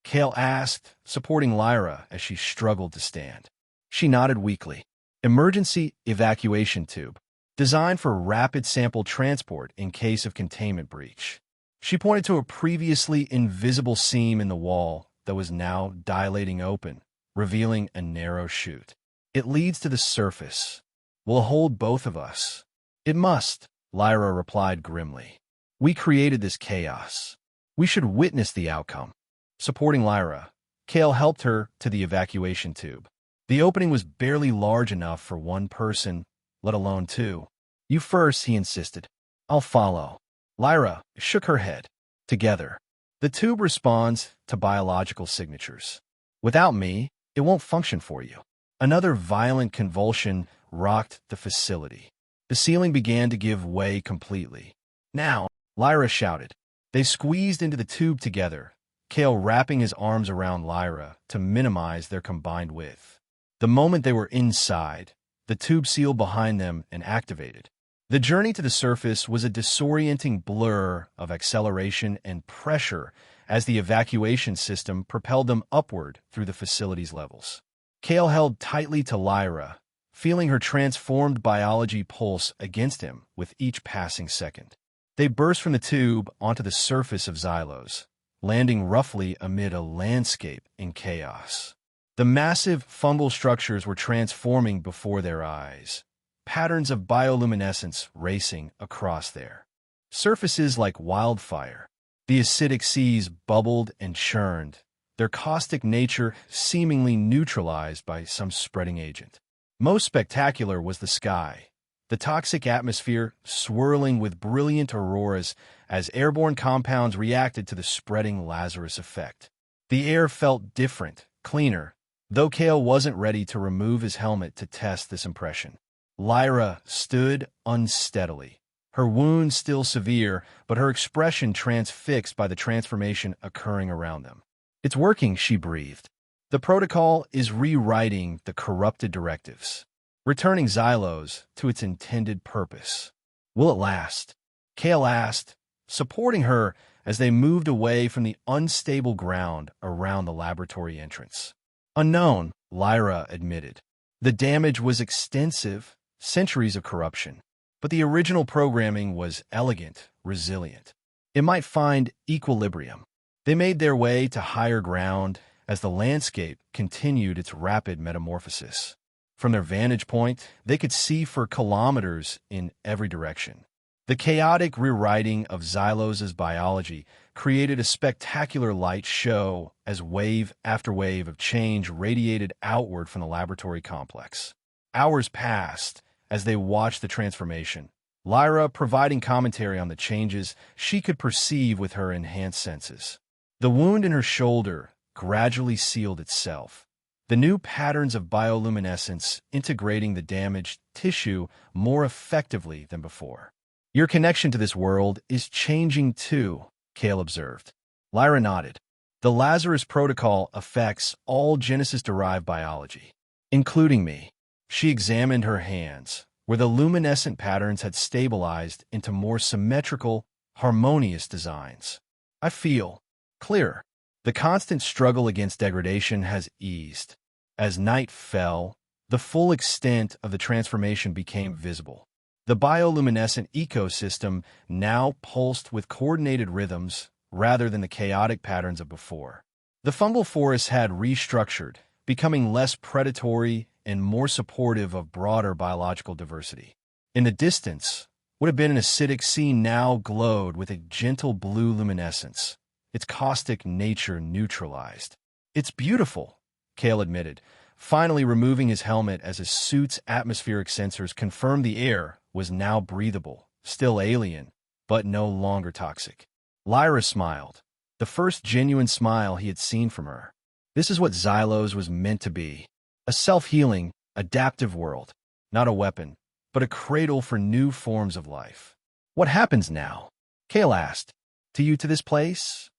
Kale asked, supporting Lyra as she struggled to stand. She nodded weakly. "Emergency evacuation tube, designed for rapid sample transport in case of containment breach." She pointed to a previously invisible seam in the wall that was now dilating open, revealing a narrow chute. "It leads to the surface. Will hold both of us." "It must," Lyra replied grimly. "We created this chaos. We should witness the outcome." Supporting Lyra, Kale helped her to the evacuation tube. The opening was barely large enough for one person, let alone two. "You first," he insisted. "I'll follow." Lyra shook her head. "Together." The tube responds to biological signatures. "Without me, it won't function for you." Another violent convulsion rocked the facility. The ceiling began to give way completely. "Now!" Lyra shouted. They squeezed into the tube together, Kale wrapping his arms around Lyra to minimize their combined width. The moment they were inside, the tube sealed behind them and activated. The journey to the surface was a disorienting blur of acceleration and pressure as the evacuation system propelled them upward through the facility's levels. Kale held tightly to Lyra, feeling her transformed biology pulse against him with each passing second. They burst from the tube onto the surface of Xylos, landing roughly amid a landscape in chaos. The massive fungal structures were transforming before their eyes, patterns of bioluminescence racing across their surfaces like wildfire. The acidic seas bubbled and churned, their caustic nature seemingly neutralized by some spreading agent. Most spectacular was the sky, the toxic atmosphere swirling with brilliant auroras as airborne compounds reacted to the spreading Lazarus effect. The air felt different, cleaner, though Kale wasn't ready to remove his helmet to test this impression. Lyra stood unsteadily, her wounds still severe, but her expression transfixed by the transformation occurring around them. "It's working," she breathed. "The protocol is rewriting the corrupted directives, returning Xylos to its intended purpose." "Will it last?" Kale asked, supporting her as they moved away from the unstable ground around the laboratory entrance. "Unknown," Lyra admitted. "The damage was extensive, centuries of corruption, but the original programming was elegant, resilient. It might find equilibrium." They made their way to higher ground as the landscape continued its rapid metamorphosis. From their vantage point, they could see for kilometers in every direction. The chaotic rewriting of Xylos' biology created a spectacular light show as wave after wave of change radiated outward from the laboratory complex. Hours passed as they watched the transformation, Lyra providing commentary on the changes she could perceive with her enhanced senses. The wound in her shoulder gradually sealed itself, the new patterns of bioluminescence integrating the damaged tissue more effectively than before. "Your connection to this world is changing too," Kale observed. Lyra nodded. "The Lazarus Protocol affects all Genesis-derived biology, including me." She examined her hands, where the luminescent patterns had stabilized into more symmetrical, harmonious designs. "I feel clearer. The constant struggle against degradation has eased." As night fell, the full extent of the transformation became visible. The bioluminescent ecosystem now pulsed with coordinated rhythms rather than the chaotic patterns of before. The fungal forest had restructured, becoming less predatory and more supportive of broader biological diversity. In the distance, what had been an acidic sea now glowed with a gentle blue luminescence, its caustic nature neutralized. "It's beautiful," Kale admitted, finally removing his helmet as his suit's atmospheric sensors confirmed the air was now breathable, still alien, but no longer toxic. Lyra smiled, the first genuine smile he had seen from her. This is what Xylos was meant to be, a self-healing, adaptive world, not a weapon, but a cradle for new forms of life. "What happens now?" Kale asked. "To you, to this place?"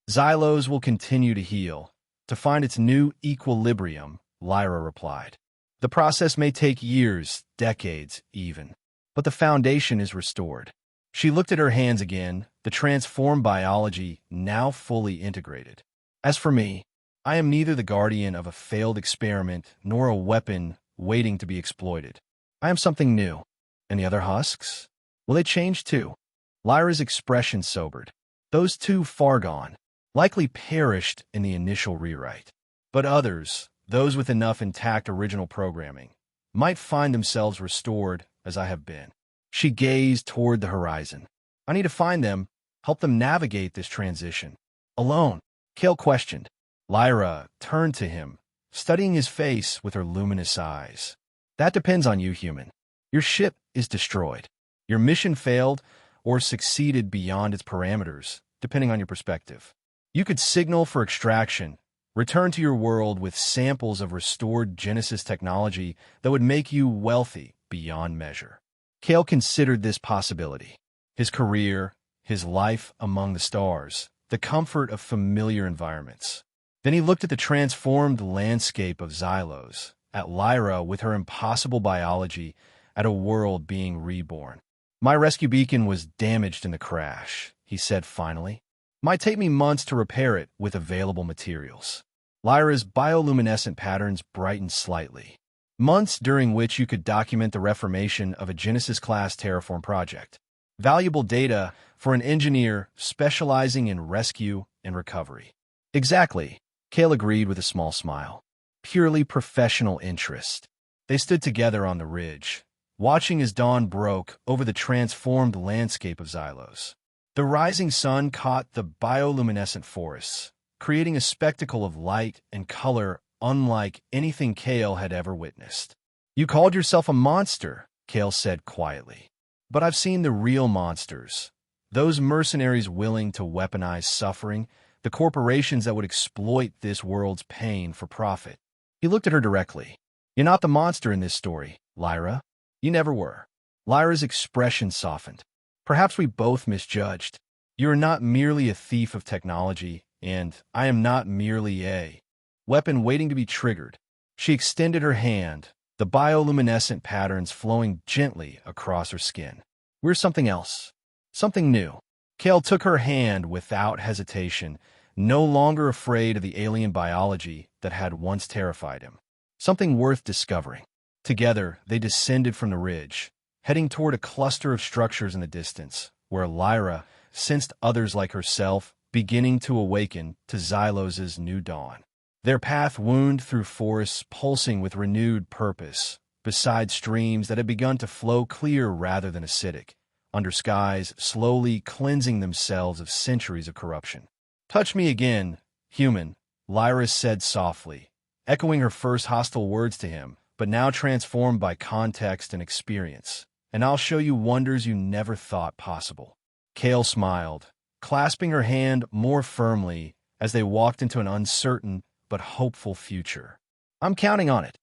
"Xylos will continue to heal, to find its new equilibrium," Lyra replied. "The process may take years, decades even, but the foundation is restored." She looked at her hands again, the transformed biology now fully integrated. "As for me, I am neither the guardian of a failed experiment nor a weapon waiting to be exploited. I am something new." "And the other husks? Will they change too?" Lyra's expression sobered. "Those too far gone, likely perished in the initial rewrite. But others, those with enough intact original programming, might find themselves restored as I have been." She gazed toward the horizon. "I need to find them, help them navigate this transition." "Alone?" Kale questioned. Lyra turned to him, studying his face with her luminous eyes. "That depends on you, human. Your ship is destroyed. Your mission failed or succeeded beyond its parameters, depending on your perspective. You could signal for extraction, return to your world with samples of restored Genesis technology that would make you wealthy beyond measure." Kale considered this possibility. His career, his life among the stars, the comfort of familiar environments. Then he looked at the transformed landscape of Xylos, at Lyra with her impossible biology, at a world being reborn. "My rescue beacon was damaged in the crash," he said finally. "Might take me months to repair it with available materials." Lyra's bioluminescent patterns brightened slightly. "Months during which you could document the reformation of a Genesis-class terraform project. Valuable data for an engineer specializing in rescue and recovery." "Exactly," Kale agreed with a small smile. "Purely professional interest." They stood together on the ridge, watching as dawn broke over the transformed landscape of Xylos. The rising sun caught the bioluminescent forests, creating a spectacle of light and color unlike anything Kale had ever witnessed. "You called yourself a monster," Kale said quietly. "But I've seen the real monsters. Those mercenaries willing to weaponize suffering, the corporations that would exploit this world's pain for profit." He looked at her directly. "You're not the monster in this story, Lyra. You never were." Lyra's expression softened. "Perhaps we both misjudged. You are not merely a thief of technology, and I am not merely a weapon waiting to be triggered." She extended her hand, the bioluminescent patterns flowing gently across her skin. "We're something else. Something new." Kale took her hand without hesitation, no longer afraid of the alien biology that had once terrified him. Something worth discovering. Together, they descended from the ridge, heading toward a cluster of structures in the distance, where Lyra sensed others like herself beginning to awaken to Xylos's new dawn. Their path wound through forests pulsing with renewed purpose, beside streams that had begun to flow clear rather than acidic, under skies slowly cleansing themselves of centuries of corruption. "Touch me again, human," Lyra said softly, echoing her first hostile words to him, but now transformed by context and experience, "and I'll show you wonders you never thought possible." Kale smiled, clasping her hand more firmly as they walked into an uncertain but hopeful future. "I'm counting on it."